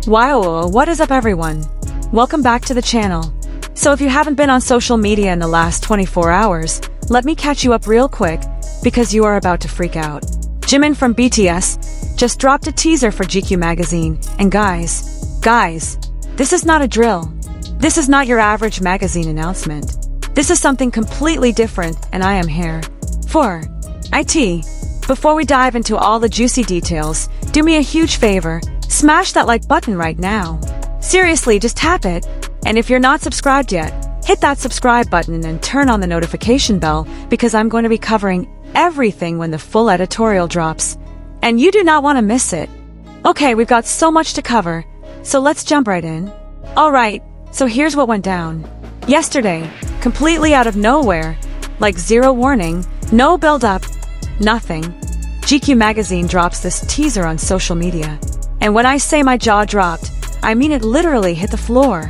Wow, what is up everyone? Welcome back to the channel. So if you haven't been on social media in the last 24 hours, let me catch you up real quick, because you are about to freak out. Jimin from BTS just dropped a teaser for GQ magazine, and guys, this is not a drill. This is not your average magazine announcement. This is something completely different, and I am here for it. Before we dive into all the juicy details, do me a huge favor, smash that like button right now. Seriously, just tap it. And if you're not subscribed yet, hit that subscribe button and turn on the notification bell, because I'm going to be covering everything when the full editorial drops. And you do not want to miss it. Okay, we've got so much to cover, so let's jump right in. Alright, so here's what went down. Yesterday, completely out of nowhere, like zero warning, no build-up, nothing, GQ magazine drops this teaser on social media. And when I say my jaw dropped, I mean it literally hit the floor.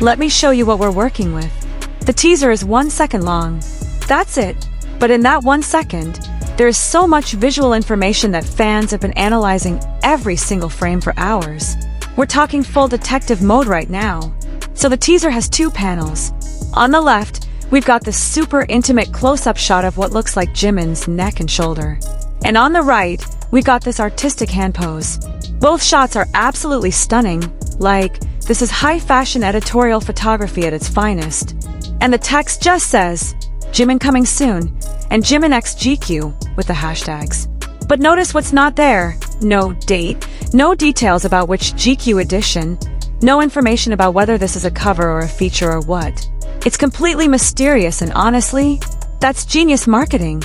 Let me show you what we're working with. The teaser is 1 second long. That's it. But in that 1 second, there is so much visual information that fans have been analyzing every single frame for hours. We're talking full detective mode right now. So the teaser has 2 panels. On the left, we've got this super intimate close-up shot of what looks like Jimin's neck and shoulder. And on the right, we've got this artistic hand pose. Both shots are absolutely stunning, like, this is high-fashion editorial photography at its finest. And the text just says, Jimin coming soon, and Jimin x GQ, with the hashtags. But notice what's not there. No date, no details about which GQ edition, no information about whether this is a cover or a feature or what. It's completely mysterious, and honestly, that's genius marketing.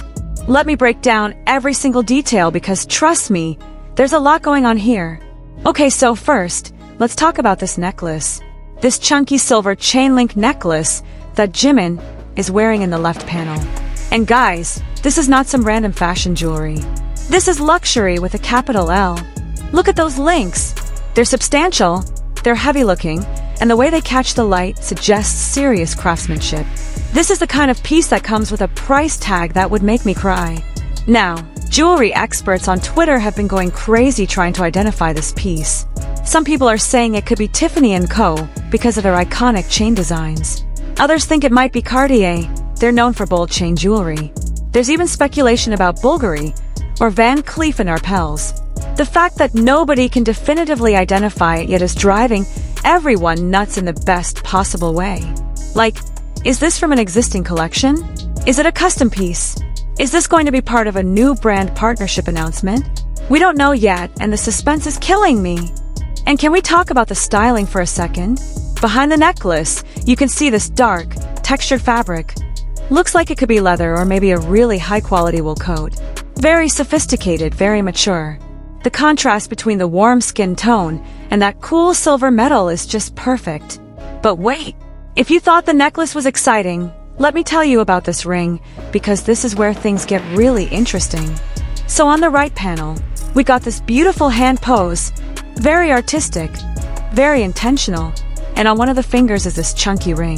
Let me break down every single detail, because trust me, there's a lot going on here. Okay, so first, let's talk about this necklace. This chunky silver chain link necklace that Jimin is wearing in the left panel. And guys, this is not some random fashion jewelry. This is luxury with a capital L. Look at those links. They're substantial, they're heavy looking, and the way they catch the light suggests serious craftsmanship. This is the kind of piece that comes with a price tag that would make me cry. Now, jewelry experts on Twitter have been going crazy trying to identify this piece. Some people are saying it could be Tiffany & Co. because of their iconic chain designs. Others think it might be Cartier. They're known for bold chain jewelry. There's even speculation about Bulgari or Van Cleef & Arpels. The fact that nobody can definitively identify it yet is driving everyone nuts in the best possible way. Like, is this from an existing collection? Is it a custom piece? Is this going to be part of a new brand partnership announcement? We don't know yet, and the suspense is killing me. And can we talk about the styling for a second? Behind the necklace, you can see this dark, textured fabric. Looks like it could be leather or maybe a really high-quality wool coat. Very sophisticated, very mature. The contrast between the warm skin tone and that cool silver metal is just perfect. But wait, if you thought the necklace was exciting, let me tell you about this ring, because this is where things get really interesting. So on the right panel, we got this beautiful hand pose, very artistic, very intentional, and on one of the fingers is this chunky ring.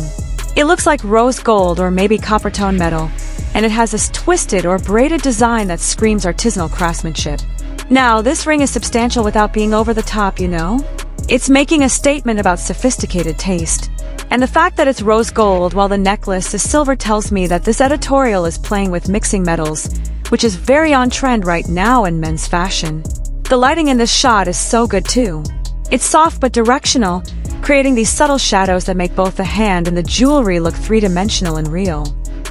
It looks like rose gold or maybe copper tone metal, and it has this twisted or braided design that screams artisanal craftsmanship. Now, this ring is substantial without being over the top, you know? It's making a statement about sophisticated taste. And the fact that it's rose gold while the necklace is silver tells me that this editorial is playing with mixing metals, which is very on trend right now in men's fashion. The lighting in this shot is so good too. It's soft but directional, creating these subtle shadows that make both the hand and the jewelry look three-dimensional and real.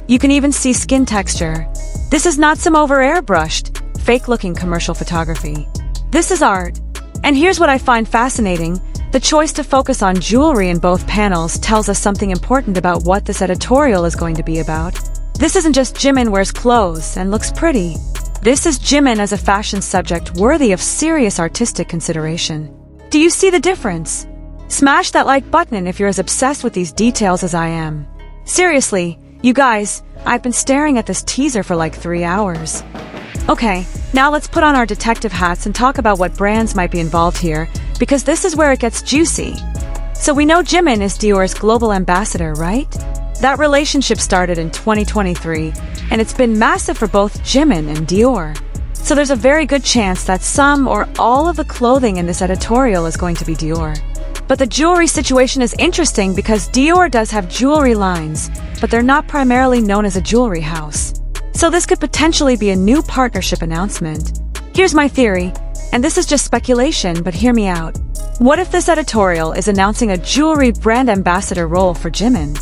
You can even see skin texture. This is not some over-airbrushed, fake-looking commercial photography. This is art. And here's what I find fascinating. The choice to focus on jewelry in both panels tells us something important about what this editorial is going to be about. This isn't just Jimin wears clothes and looks pretty. This is Jimin as a fashion subject worthy of serious artistic consideration. Do you see the difference? Smash that like button if you're as obsessed with these details as I am. Seriously, you guys, I've been staring at this teaser for like 3 hours. Okay, now let's put on our detective hats and talk about what brands might be involved here, because this is where it gets juicy. So we know Jimin is Dior's global ambassador, right? That relationship started in 2023, and it's been massive for both Jimin and Dior. So there's a very good chance that some or all of the clothing in this editorial is going to be Dior. But the jewelry situation is interesting because Dior does have jewelry lines, but they're not primarily known as a jewelry house. So this could potentially be a new partnership announcement. Here's my theory, and this is just speculation, but hear me out. What if this editorial is announcing a jewelry brand ambassador role for Jimin?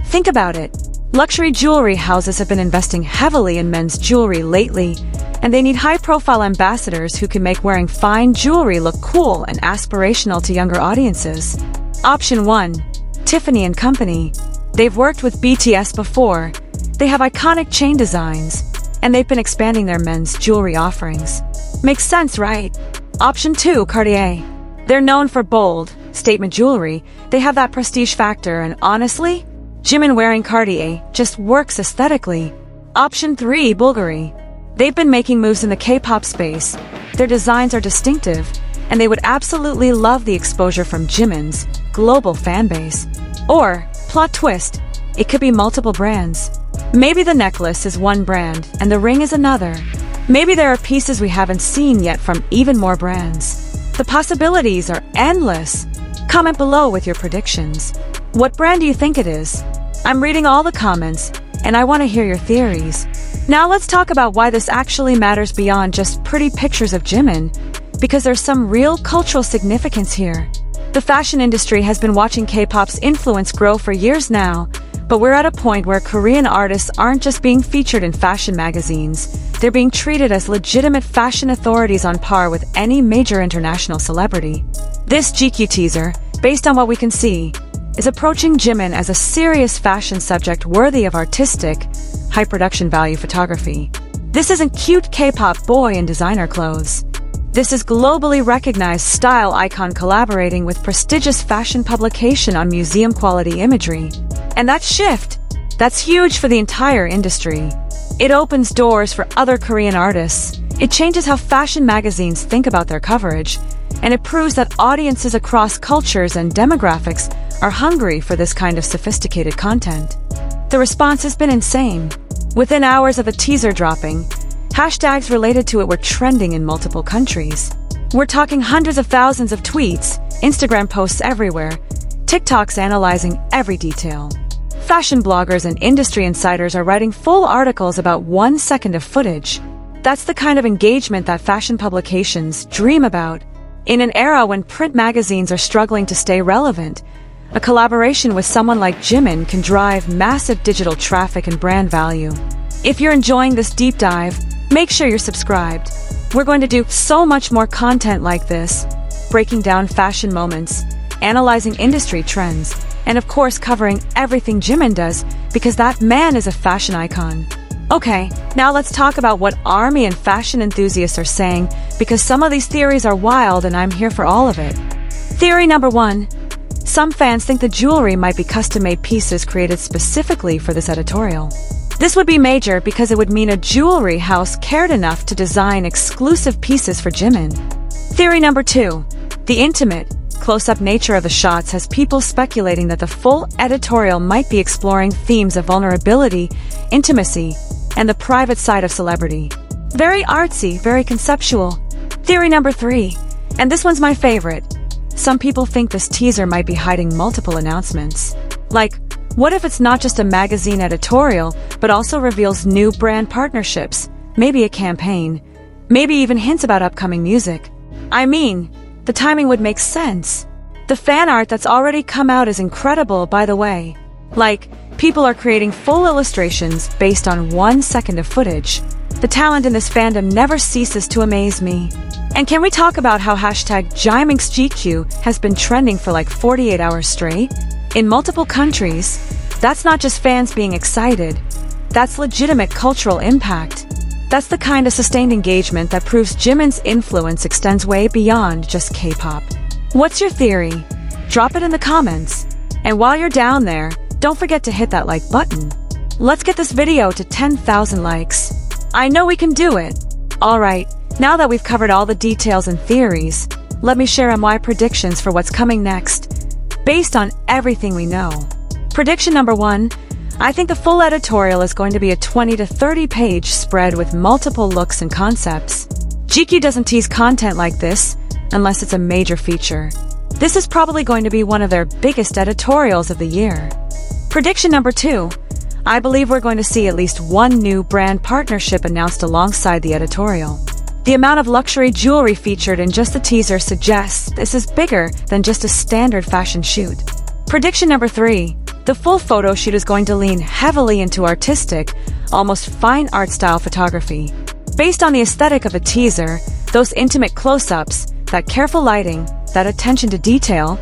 Think about it. Luxury jewelry houses have been investing heavily in men's jewelry lately, and they need high-profile ambassadors who can make wearing fine jewelry look cool and aspirational to younger audiences. Option 1. Tiffany & Company. They've worked with BTS before. They have iconic chain designs, and they've been expanding their men's jewelry offerings. Makes sense, right? Option 2. Cartier. They're known for bold, statement jewelry. They have that prestige factor, and honestly, Jimin wearing Cartier just works aesthetically. Option 3. Bulgari. They've been making moves in the K-pop space. Their designs are distinctive, and they would absolutely love the exposure from Jimin's global fanbase. Or, plot twist, it could be multiple brands. Maybe the necklace is one brand, and the ring is another. Maybe there are pieces we haven't seen yet from even more brands. The possibilities are endless. Comment below with your predictions. What brand do you think it is? I'm reading all the comments, and I want to hear your theories. Now let's talk about why this actually matters beyond just pretty pictures of Jimin, because there's some real cultural significance here. The fashion industry has been watching K-pop's influence grow for years now, but we're at a point where Korean artists aren't just being featured in fashion magazines, they're being treated as legitimate fashion authorities on par with any major international celebrity. This GQ teaser, based on what we can see, is approaching Jimin as a serious fashion subject worthy of artistic, high-production value photography. This isn't cute K-pop boy in designer clothes. This is globally recognized style icon collaborating with prestigious fashion publication on museum-quality imagery. And that shift, that's huge for the entire industry. It opens doors for other Korean artists. It changes how fashion magazines think about their coverage, and it proves that audiences across cultures and demographics are hungry for this kind of sophisticated content. The response has been insane. Within hours of the teaser dropping, hashtags related to it were trending in multiple countries. We're talking hundreds of thousands of tweets, Instagram posts everywhere, TikToks analyzing every detail. Fashion bloggers and industry insiders are writing full articles about 1 second of footage. That's the kind of engagement that fashion publications dream about. In an era when print magazines are struggling to stay relevant, a collaboration with someone like Jimin can drive massive digital traffic and brand value. If you're enjoying this deep dive, make sure you're subscribed. We're going to do so much more content like this, breaking down fashion moments, analyzing industry trends, and of course covering everything Jimin does, because that man is a fashion icon. Okay, now let's talk about what ARMY and fashion enthusiasts are saying, because some of these theories are wild and I'm here for all of it. Theory number 1. Some fans think the jewelry might be custom-made pieces created specifically for this editorial. This would be major because it would mean a jewelry house cared enough to design exclusive pieces for Jimin. Theory number 2. The intimate, close-up nature of the shots has people speculating that the full editorial might be exploring themes of vulnerability, intimacy, and the private side of celebrity. Very artsy, very conceptual. Theory number 3, and this one's my favorite. Some people think this teaser might be hiding multiple announcements. Like, what if it's not just a magazine editorial, but also reveals new brand partnerships, maybe a campaign, maybe even hints about upcoming music? I mean, the timing would make sense. The fan art that's already come out is incredible, by the way. Like, people are creating full illustrations based on 1 second of footage. The talent in this fandom never ceases to amaze me. And can we talk about how hashtag JiminGQ has been trending for like 48 hours straight? In multiple countries, that's not just fans being excited. That's legitimate cultural impact. That's the kind of sustained engagement that proves Jimin's influence extends way beyond just K-pop. What's your theory? Drop it in the comments. And while you're down there, don't forget to hit that like button. Let's get this video to 10,000 likes. I know we can do it. Alright, now that we've covered all the details and theories, let me share my predictions for what's coming next, based on everything we know. Prediction number 1, I think the full editorial is going to be a 20 to 30 page spread with multiple looks and concepts. GQ doesn't tease content like this unless it's a major feature. This is probably going to be one of their biggest editorials of the year. Prediction number 2. I believe we're going to see at least one new brand partnership announced alongside the editorial. The amount of luxury jewelry featured in just the teaser suggests this is bigger than just a standard fashion shoot. Prediction number 3. The full photo shoot is going to lean heavily into artistic, almost fine art style photography. Based on the aesthetic of the teaser, those intimate close-ups, that careful lighting, that attention to detail,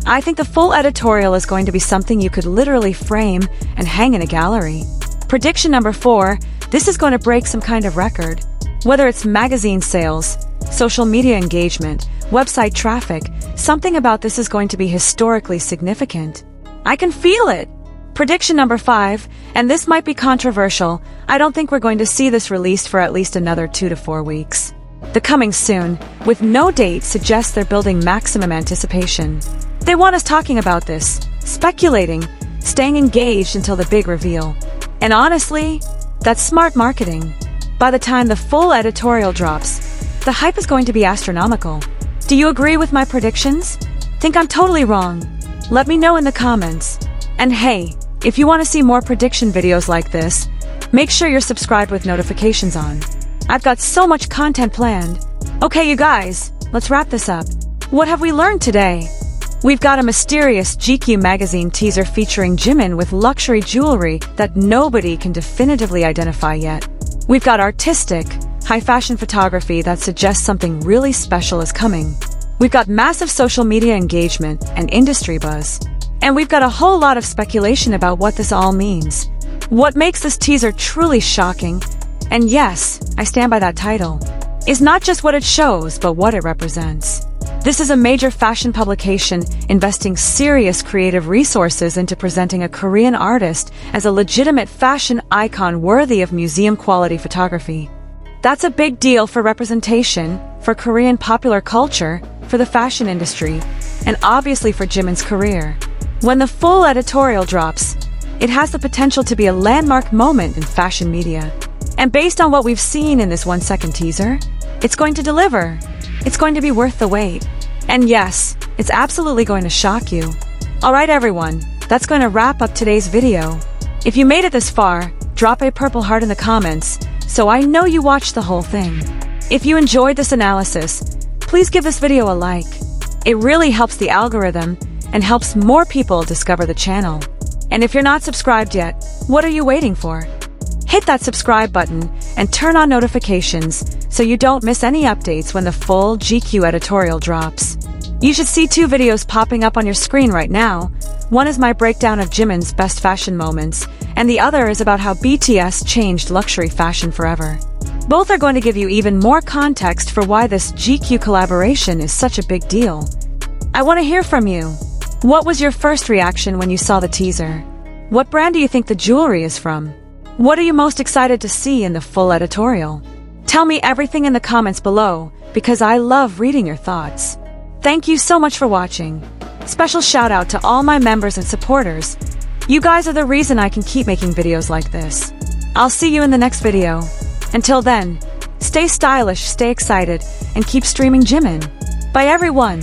I think the full editorial is going to be something you could literally frame and hang in a gallery. Prediction number 4. This is going to break some kind of record. Whether it's magazine sales, social media engagement, website traffic, something about this is going to be historically significant. I can feel it! Prediction number 5, and this might be controversial, I don't think we're going to see this released for at least another 2 to 4 weeks. The coming soon, with no date, suggests they're building maximum anticipation. They want us talking about this, speculating, staying engaged until the big reveal. And honestly, that's smart marketing. By the time the full editorial drops, the hype is going to be astronomical. Do you agree with my predictions? Think I'm totally wrong? Let me know in the comments. And hey, if you want to see more prediction videos like this, make sure you're subscribed with notifications on. I've got so much content planned. Okay, you guys, let's wrap this up. What have we learned today? We've got a mysterious GQ magazine teaser featuring Jimin with luxury jewelry that nobody can definitively identify yet. We've got artistic, high-fashion photography that suggests something really special is coming. We've got massive social media engagement and industry buzz. And we've got a whole lot of speculation about what this all means. What makes this teaser truly shocking, and yes, I stand by that title, is not just what it shows, but what it represents. This is a major fashion publication investing serious creative resources into presenting a Korean artist as a legitimate fashion icon worthy of museum-quality photography. That's a big deal for representation, for Korean popular culture, for the fashion industry, and obviously for Jimin's career. When the full editorial drops, it has the potential to be a landmark moment in fashion media. And based on what we've seen in this 1-second teaser, it's going to deliver. It's going to be worth the wait. And yes, it's absolutely going to shock you. Alright everyone, that's going to wrap up today's video. If you made it this far, drop a purple heart in the comments, so I know you watched the whole thing. If you enjoyed this analysis, please give this video a like. It really helps the algorithm and helps more people discover the channel. And if you're not subscribed yet, what are you waiting for? Hit that subscribe button and turn on notifications so you don't miss any updates when the full GQ editorial drops. You should see 2 videos popping up on your screen right now. One is my breakdown of Jimin's best fashion moments, and the other is about how BTS changed luxury fashion forever. Both are going to give you even more context for why this GQ collaboration is such a big deal. I want to hear from you. What was your first reaction when you saw the teaser? What brand do you think the jewelry is from? What are you most excited to see in the full editorial? Tell me everything in the comments below, because I love reading your thoughts. Thank you so much for watching. Special shout out to all my members and supporters. You guys are the reason I can keep making videos like this. I'll see you in the next video. Until then, stay stylish, stay excited, and keep streaming Jimin. Bye everyone!